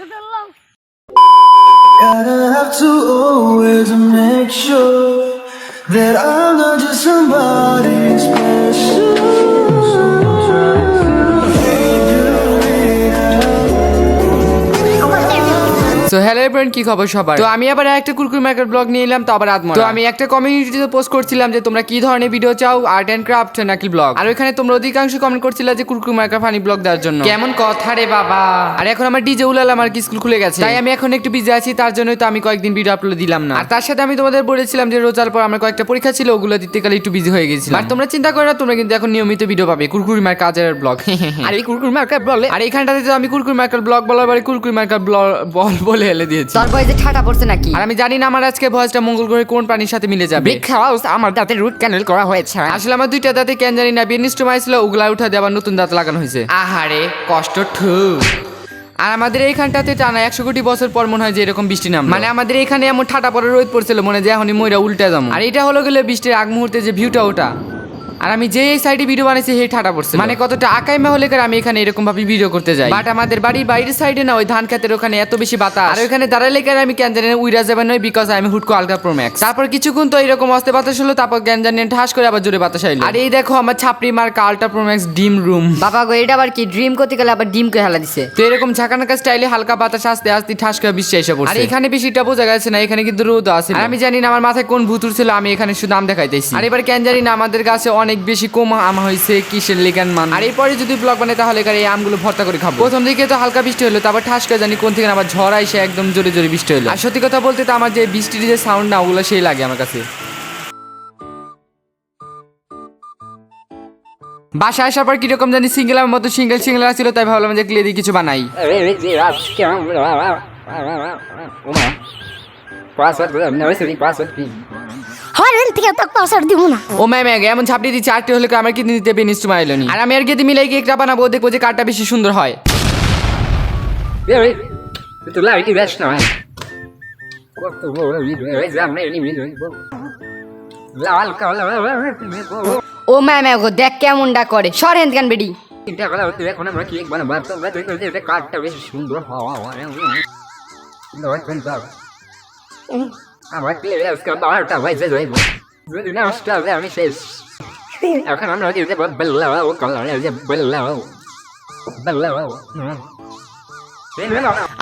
Gotta have to always make sure that I'm not just somebody special. So hello everyone, কি খবর সবার? তো আমি আবার একটা কুরকুর মেকার ব্লগ নিয়ে এলাম, তো আবার আত্মরা। তো আমি একটা কমিউনিটিতে পোস্ট করছিলাম যে তোমরা কি ধরনের ভিডিও চাও, আর্ট এন্ড ক্রাফট নাকি ব্লগ। আর ওখানে তোমরা অধিকাংশ কমেন্ট করছিলে যে কুরকুর মেকার ফানি ব্লগ দেওয়ার জন্য। কেমন কথা রে বাবা। আর এখন আমার ডিজে উলাল আমার কি স্কুল খুলে গেছে, তাই আমি এখন একটু বিজি আছি, তার জন্যই তো আমি কয়েকদিন ভিডিও আপলোড দিলাম না। আর তার সাথে আমি তোমাদের বলেছিলাম যে রোজার পর আমার কয়েকটা পরীক্ষা ছিল, ওগুলো দিতে গেলে একটু বিজি হয়ে গেছিলাম। আর তোমরা চিন্তা করো না, তোমরা কিন্তু এখন নিয়মিত ভিডিও পাবে কুরকুর মেকার কাজের ব্লগ। আর এই কুরকুর মেকার বলে, আর এইখানটাতে তো আমি কুরকুর মেকার ব্লগ বলার পরে কুরকুর মেকার ব্লগ বলে হেলে দিয়েছি। তোর বয়সে ঠাটা পড়ছে নাকি? আর আমি জানি না আমার আজকে ভয়েসটা মঙ্গল গ্রহে কোন প্রাণীর সাথে মিলে যাবে। আমার দাঁতের রুট ক্যানেল করা হয়েছে। আসলে আমার দুইটা দাঁতে কেন জানি না বেনিস্টোমা ছিল, ওগুলা উঠা দিয়ে আবার নতুন দাঁত লাগানো হয়েছে। আহারে কষ্ট ঠু। আর আমাদের এইখানটাতে টানা 100 কোটি বছর পর মনে হয় যে এরকম বৃষ্টি নাম, মানে আমাদের এখানে এমন ঠাটা পরে রোদ পড়ছিল, মনে হয় যে এখনই মইরা উল্টে যাবো। আর এটা হলো গেলে বৃষ্টির আগ মুহূর্তে যে ভিউটা ওটা। আর আমি যে এই সাইডে ভিডিও বানাইছি সেই ঠাটা পড়ছে, মানে কতটা আকাইমা হলে আমি এখানে এরকম ভাবে ভিডিও করতে যাই। বাট আমাদের বাড়ির বাইরের সাইডে না, ওই ধান খেতের ওখানে এত বেশি বাতাস, আর ওখানে দাঁড়ালে আমি কেন জানি না উইরা যাবেন নয়, বিকজ আমি হুটকো আলট্রা প্রো ম্যাক্স। তারপর কিছুক্ষণ তো এরকম অস্তে বাতাস হলো, তারপর কেন জানি ঠাস করে আবার জোরে বাতাস আইলো। আর এই দেখো আমার ছাপড়ি মার্কা আলট্রা প্রো ম্যাক্স ডিম রুম। বাবা গো, এটা আবার কি ড্রিম করতে গেলে আবার ডিম কে হেলা দিছে। তো এরকম ঝাঁকানাকা স্টাইলে হালকা বাতাস আস্তে আস্তে ঠাস করে বৃষ্টি এসে পড়ছে। আর এখানে বেশিটা বোঝা গেছে না, এখানে কিন্তু রোদ আছে। আর আমি জানি না আমার মাথায় কোন ভুতুর ছিল, আমি এখানে শুধু আম দেখাইতেছি। আর এবার কেন জানি না আমাদের কাছে অনেক বেশি কম আম হয়েছে, কিসের লিগান মান। আর এরপরে যদি ব্লগ বানাই তাহলে এই আমগুলো ভর্তা করে খাবো। প্রথম দিকে তো হালকা বৃষ্টি হলো, তারপর ঠাস করে জানি কোন থেকে আবার ঝড় আইসে একদম জোরে জোরে বৃষ্টি হলো। আর সত্যি কথা বলতে তো আমার যে বৃষ্টির যে সাউন্ড না, ওগুলো সেই লাগে আমার কাছে। বাসা আসার পর কিরকম জানি সিঙ্গেলের মতো সিঙ্গেল ছিল, তাই ভাবলাম যে ক্লিয়ারি কিছু বানাই। ও ম্যাম এমন ঝাপড়ি দিচ্ছে, আটটি হলে আমার কিডনি দিতে বেনিস্টোমা এলো নি। আর আমি আর গেদি মিলাই কেকটা বানাবো, দেখবো যে কারটা বেশি সুন্দর হয়। ও ম্যাম গো, দেখ কেমনটা করে, সরেন কেন বেডি। এখন আমরা কেক বানাবো, তোমরা কাঠটা বেশি সুন্দর হওয়া আমার বারোটা বাজে যাইব, যদি নষ্ট হবে আমি শেষ। এখন আমরা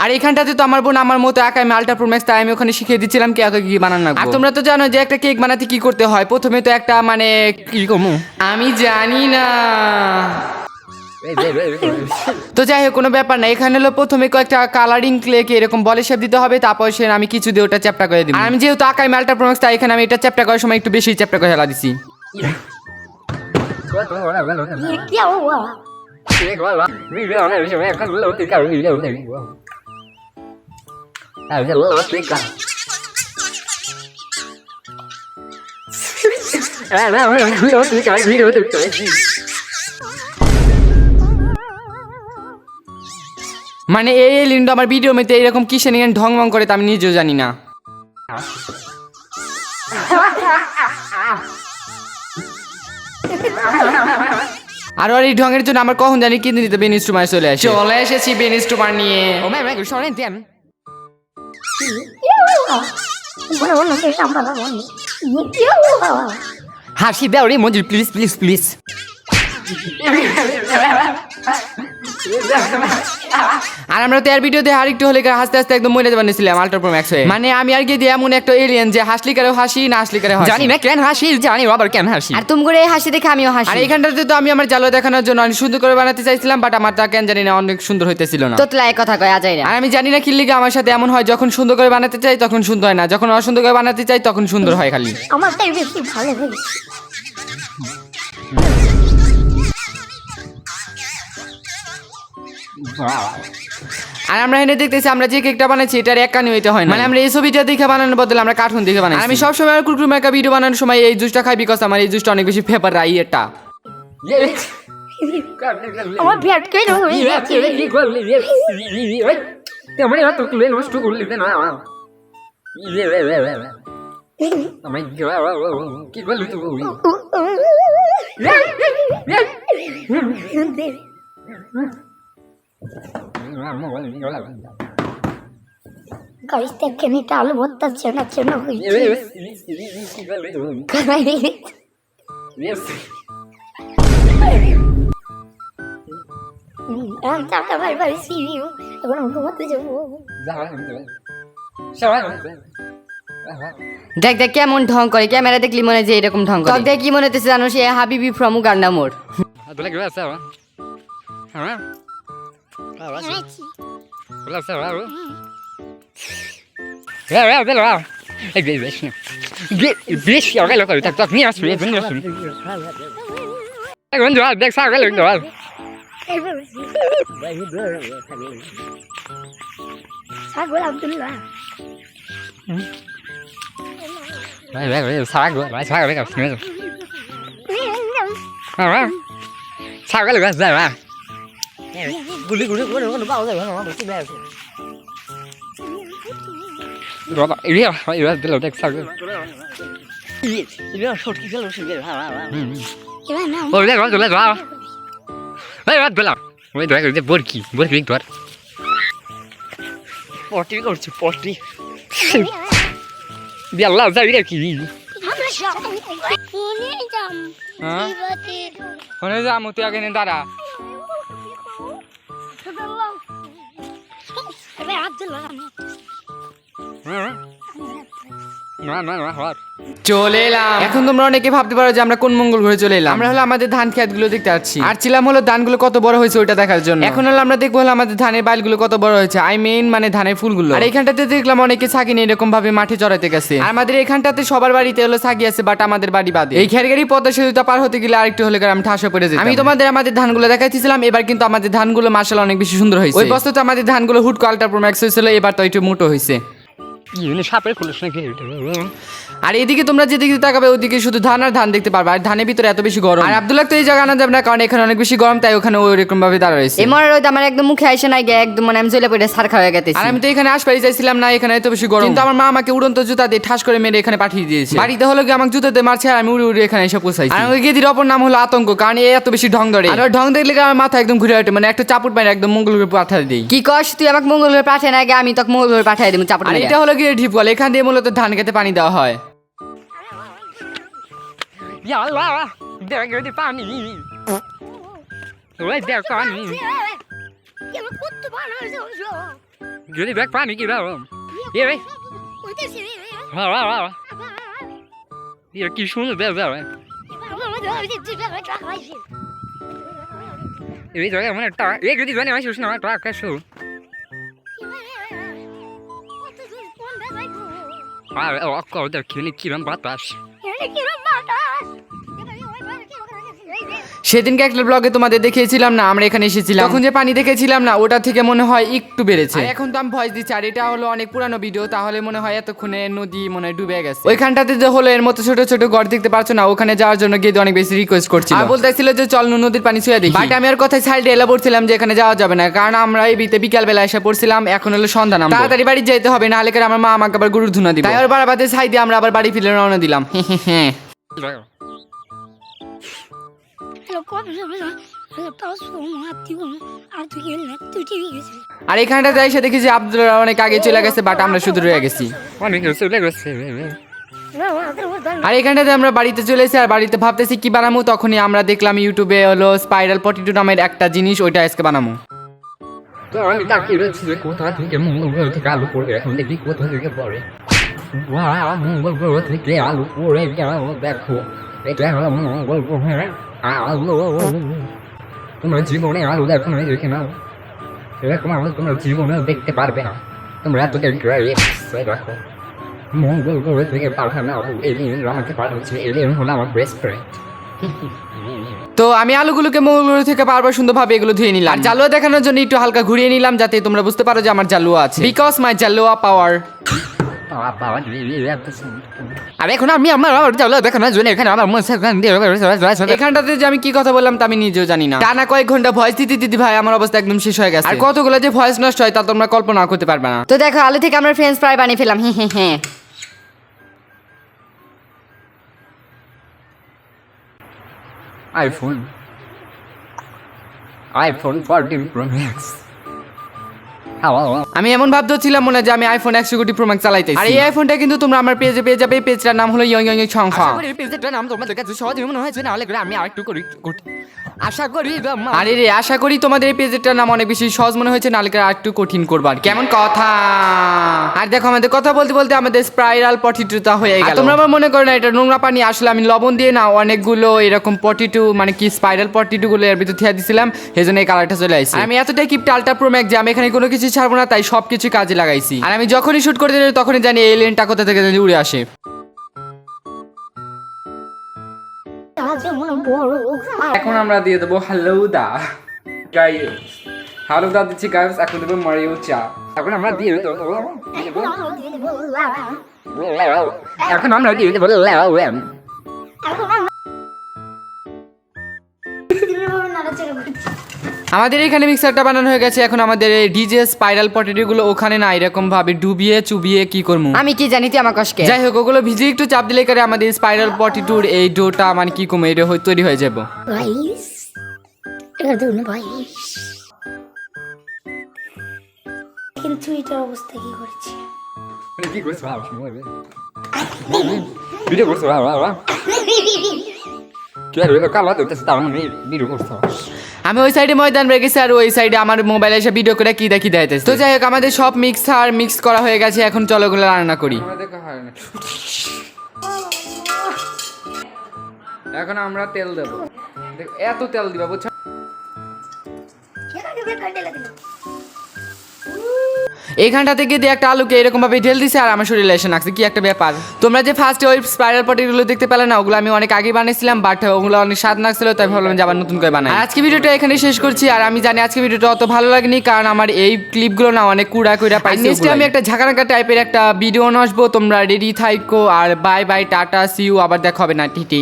আর এখানটাতে তো আমার বোন আমার মতো একাই আলট্রা প্রো ম্যাক্স, তাই আমি ওখানে শিখিয়ে দিচ্ছিলাম কি কি বানানো। আর তোমরা তো জানো যে একটা কেক বানাতে কি করতে হয়, প্রথমে তো একটা মানে কি কমু আমি জানি না। তো যাই হোক, কোনো ব্যাপার না। এখানে হলো প্রথমে কয়েকটা কালারিং ক্লেকে এরকম বলে শেপ দিতে হবে, তারপর সে আমি কিছু দিয়ে ওটা চ্যাপটা করে দিই। আর আমি যেহেতু আকাই আলট্রা প্রো ম্যাক্স, তাই এখানে আমি এটা চ্যাপটা করার সময় একটু বেশি চ্যাপটা করে হেলা দিছি। মানে এই লিন্ডো আমার ভিডিও মেতে এরকম কিসে নিয়ে ঢং মং করে তা আমি নিজেও জানি না। আর এই ঢঙের জন্য আমার কখন জানি কিডনি দিতে বেনিস্টোমা চলে এসেছি বেনিস্টোমা নিয়ে। ও ম্যাম সরেন দেন। হাসি দাও রে মঞ্জুর, প্লিজ প্লিজ প্লিজ। আর আমরা তো এর ভিডিওতে আর একটু হলে হাসতে হাসতে একদম মরে যাবার নিয়েছিলাম আলট্রা প্রো ম্যাক্স হয়ে। মানে আমি আর গিয়ে এমন একটা এলিয়েন যে হাসলি করে হাসি, না হাসলি করে হাসি। জানি না কেন হাসি, জানি আবার কেন হাসি। আর তুমি করে এই হাসি দেখে আমিও হাসি। আর এইখানটাতে তো আমি আমার জালো দেখানোর জন্য অনেক সুন্দর করে বানাতে চাইছিলাম, বাট আমার তা কেন জানি না অনেক সুন্দর হইতেছিল না। তোতলা এক কথা কয় আজাই না। আর আমি জানি না কি লিগে আমার সাথে এমন হয়, যখন সুন্দর করে বানাতে চাই তখন সুন্দর হয় না, যখন অসুন্দর করে বানাতে চাই তখন সুন্দর হয় খালি। আমারটাই বেশি ভালো লাগে। আর আমরা এনে দেখতেছি আমরা যে কেকটা বানাচ্ছি এটার এক কানি হইতে হয় না, মানে আমরা এই ছবিটা দেখে বানানোর বদলে আমরা কার্টুন দেখে বানাই। আমি সবসময় আর কুরকুর মেকা ভিডিও বানানোর সময় এই জুসটা খাই, বিকজ আমার এই জুসটা অনেক বেশি ফেভার রাই এটা। আমার পেট কেন হয়ে যাচ্ছে? কি বললি তুই? গাইস দেখেন এটা আলু ভর্তা চেনা হয়েছে চাটা ভাই ভাই সিরিও এখন আমি ঘুমাতে যাবো দেখ দেখ কেমন ঢং করে, ক্যামেরা দেখলি মনে হয় যে এরকম ঢং করে। দেখ কি মনে হতেছে জানো, সে হাবিবি ফ্রম উগান্ডা মোর। Sagar Abdullah Borki, Victor. Porti করছে porti. Bialla যাই রে কি? হ্যাঁ কোনে যাম তুই আগে নে দাঁড়া না চলে এলাম। এখন তোমরা অনেকে ভাবতে পারো যে আমরা কোন মঙ্গল গ্রহে চলে এলাম। আমরা হলো আমাদের ধান খেত গুলো দেখতে আসছি, আর ছিলাম হলো ধানগুলো কত বড় হয়েছে ওইটা দেখার জন্য। এখন হলো আমরা দেখবো হলো আমাদের ধানের বাইলগুলো কত বড় হয়েছে, আই মিন মানে ধানের ফুলগুলো। আর এখানটাতে দেখলাম অনেকে ছাগি নিয়ে এরকম ভাবে মাঠে চড়াইতে গেছে। আর আমাদের এখানটাতে সবার বাড়িতে হলো ছাগি আছে, বাট আমাদের বাড়ি বাদে। এই খেরগাড়ি পদ্মা সেতুটা পার হতে গেলে আরেকটু হলে আমি ঠাসা পড়ে যেতাম। আমি তোমাদের আমাদের ধানগুলো দেখাইছিলাম, এবার কিন্তু আমাদের ধানগুলো মাশাআল্লাহ অনেক বেশি সুন্দর হয়েছে। ওই বছর তো আমাদের ধানগুলো হুট আল্ট্রা প্রো ম্যাক্স হয়েছিল, এবার তো একটু মোটো হয়েছে। সাপের খুলিস নাকি? আর এদিকে তোমরা যেদিকে তাকাবে ওদিকে শুধু ধান আর ধান দেখতে পারবে, আর ধানের ভিতরে এত বেশি গরম। আর আব্দুল্লাহ তো এই জায়গা আনা যাবে না, কারণ এখানে অনেক বেশি গরম, তাই ওখানে ওইরকম ভাবে দাঁড়ায় রয়েছে। এমন রোদ আমার একদম মুখে আইসে নাই গে, একদম মানে আমি জ্বলে পড়ে সার খাওয়া গেছে। আর আমি তো এখানে আসপারি চাইছিলাম না, এখানে এত বেশি গরম, কিন্তু আমার মা আমাকে উড়ন্ত জুতা দিয়ে ঠাস করে মেরে এখানে পাঠিয়ে দিয়েছে। বাড়িতে হলো কি আমাকে জুতাতে মারছে, আর আমি উড়ে উড়ে এখানে এসে পৌঁছাইছি। আর ওই গেদির অপর নাম হলো আতঙ্ক, কারণ এ এত বেশি ঢং ধরে। আর ওর ঢং দেখলে আমার মাথা একদম ঘুরে ওঠে, মানে একটা চাপুট পানি একদম মঙ্গল গ্রহে পাঠিয়ে দিই। কি কস তুই আমাকে মঙ্গল গ্রহে পাঠায় না গে, আমি তোকে মঙ্গল গ্রহে পাঠিয়ে দেবো চাপড়। আর এটা হলো কি ঢিপকল, এখান দিয়ে মূলত ধান খেতে পানি দেওয়া হয়। Bialla, der de pani. Oi, der pani. কেমন কত ভালো হয়েছে Gudi der pani কি দাও? Ye, ওইটাছি ha ha ha. Ye কি শুনে দাও দাও। এই জায়গা মানে টা, এই গদি জানে আমি শুনে না টা কাশো। আর অক্কর der কিনে কিরাম বাতাস। সেদিনকে একটা ব্লগে তোমাদের দেখিয়েছিলাম না আমরা এখানে এসেছিলাম, তখন যে পানি দেখেছিলাম না ওটা থেকে মনে হয় একটু বেড়েছে। এখন তো আমি ভয়েস দিচ্ছি, আর এটা হলো অনেক পুরানো ভিডিও, তাহলে মনে হয় এতক্ষণে নদী মনে হয় ডুবে গেছে। ওইখানটাতে যে হলো এর মতো ছোট ছোট ঘর দেখতে পাচ্ছ না, ওখানে যাওয়ার জন্য গিয়ে অনেক বেশি রিকোয়েস্ট করছিল, আর বলতেছিল যে চল নদীর পানি ছুঁয়ে দেখি। বাট আমি আর কথায় সাইডে এলা পড়ছিলাম যে এখানে যাওয়া যাবে না, কারণ আমরা এই বিকাল বেলা এসে পড়ছিলাম, এখন হলো সন্ধ্যা নামবো, তাড়াতাড়ি বাড়ি যেতে হবে, না হলে আমার মা আমাকে আবার গরুর ধুনা দিবে। তাই আর বাড়াবাদে সাইডে আমরা আবার বাড়ি ফিরে রওনা দিলাম। হ্যাঁ আর এখানটাতে এসে দেখি যে আব্দুল্লাহ অনেক আগে চলে গেছে, বাট আমরা শুধু রয়ে গেছি। অনেক চলে গেছে। আর এখানটাতে আমরা বাড়িতে চলে এসেছি, আর বাড়িতে ভাবতেছি কি বানাবো, তখনই আমরা দেখলাম ইউটিউবে হলো স্পাইরাল পটেটো নামের একটা জিনিস, ওইটা আজকে বানাবো। তো আমি তাকিয়ে রয়েছি যে কোথা থেকে মঙ্গল থেকে আলু পড়ে, এখন দেখি কোথা থেকে পড়ে। মঙ্গল গ্রহ থেকে আলু পড়ে গেল, দেখো এটা হলো মঙ্গল গ্রহের আলু। তোমরা জীবনে আলু দেখো না, দেখে নাও এরকম আলু তোমরা জীবনে দেখতে পারবে না, তোমরা এত দেখো মঙ্গল গ্রহ থেকে পাঠানো আলু এলিয়েন আমাকে পাঠাচ্ছে, এলিয়েন হলো আমার বেস্ট ফ্রেন্ড। তো আমি আলুগুলোকে মঙ্গল থেকে বারবার সুন্দরভাবে এগুলো ধুয়ে নিলাম, আর জালুয়া দেখানোর জন্য একটু হালকা ঘুরিয়ে নিলাম, যাতে তোমরা বুঝতে পারো যে আমার জালুয়া আছে, বিকজ মাই জালুয়া পাওয়ার। আর এখন আমি আমার জালুয়া দেখানোর জন্য এখানে আমার এখানটাতে যে আমি কি কথা বললাম তা আমি নিজেও জানি না। টানা কয়েক ঘন্টা ভয়েস দিতে ভাই আমার অবস্থা একদম শেষ হয়ে গেছে, আর কতগুলো যে ভয়েস নষ্ট হয় তা তোমরা কল্পনা করতে পারবে না। তো দেখো আলু থেকে আমরা ফ্রেঞ্চ ফ্রাই বানিয়ে ফেলাম। হ্যাঁ iPhone 14 Pro Max আমি এমন ভাবতেছিলাম মনে হয় যে আমি আইফোন 100 কোটি প্রো ম্যাক্স চালাইতেছি। আর এই আইফোনটা কিন্তু তোমরা আমার পেজে পেয়ে যাবে। পেজটার নাম হলো ইয়ং ইয়ং সংখ্যা। পেজটার নাম তোমাদের কাছে সহজে মনে হয়েছে, না হলে আমি আরেকটু করি আশা করি। আরে রে, আশা করি তোমাদের এই পেজটার নাম অনেক বেশি সহজ মনে হয়েছে, নাহলে আর একটু কঠিন করবার। কেমন কথা? আর দেখো আমাদের কথা বলতে বলতে আমাদের স্পাইরাল পটিটুটা হয়ে গেল। তোমরা আবার মনে করো না এটা নোংরা পানি, আসলে আমি লবণ দিয়ে না অনেকগুলো এরকম পটিটু মানে কি স্পাইরাল পটিটু গুলো এর ভিতরে থিয়া দিছিলাম, সেজন্য এই কালারটা চলে আসছে। আমি এতটাই কিপটা আলট্রা প্রো ম্যাক্স যে আমি এখানে কোনো কিছু ছাড়বো না, তাই সবকিছু কাজে লাগাইছি। আর আমি যখনই শুট করতে যাই তখনই জানি এই লেনটা কোথা থেকে জানি উড়ে আসে। এখন আমরা দিয়ে দেবো হালুদা গাইস, হালুদা দিচ্ছি গাইস। এখন দেবো মারিও চা। এখন আমরা দিয়ে দেবো আমাদের এখানে মিক্সারটা বানানো হয়ে গেছে। এখন আমাদের এই ডিজে স্পাইরাল পটেটো গুলো ওখানে না এরকম ভাবে ডুবিয়ে চুবিয়ে কি করবো আমি কি জানি তুই আমার কষ্টকে। যাই হোক, ওগুলো ভিজে একটু চাপ দিলে করে আমাদের স্পাইরাল পটেটোর এই ডোটা মানে কি কমে এটা তৈরি হয়ে যাবো। গাইস এটা ধরুন গাইস, কিন্তু এটার অবস্থা কি করছে? কি করছো ভিডিও করছো কালা দেখতেছি, তার মানে ভিডিও করছো। আমি ওই সাইডে ময়দান রেখেছি আর ওই সাইডে আমার মোবাইলে এসে ভিডিও করে কি দেখি দেখাইতেছে। তো যাই হোক, আমাদের সব মিক্স করা হয়ে গেছে। এখন চলো ওগুলো রান্না করি। এখন আমরা তেল দেবো। এত তেল দিবা বুঝছো? এইখানটা থেকে দিয়ে একটা আলুকে এরকম ভাবে ঢেল দিছে আর আমার শরীরে এসে নাকছে। কি একটা ব্যাপার। তোমরা যে ফার্স্টে ওই স্পাইরাল পটেটোগুলো দেখতে পেলে না, ওগুলো আমি অনেক আগে বানিয়েছিলাম, বাট ওগুলো অনেক স্বাদ লাগছিল, তাই ভাবলাম যে আবার নতুন করে বানাই। আর আজকে ভিডিওটা এখানে শেষ করছি। আর আমি জানি আজকে ভিডিওটা অত ভালো লাগেনি, কারণ আমার এই ক্লিপগুলো না অনেক কুড়া পাইছি। নেক্সট আমি একটা ঝাঁকানাকা টাইপের একটা ভিডিও নিয়ে আসবো। তোমরা রেডি থাইকো। আর bye bye, tata, see you, আবার দেখা হবে না টিটি।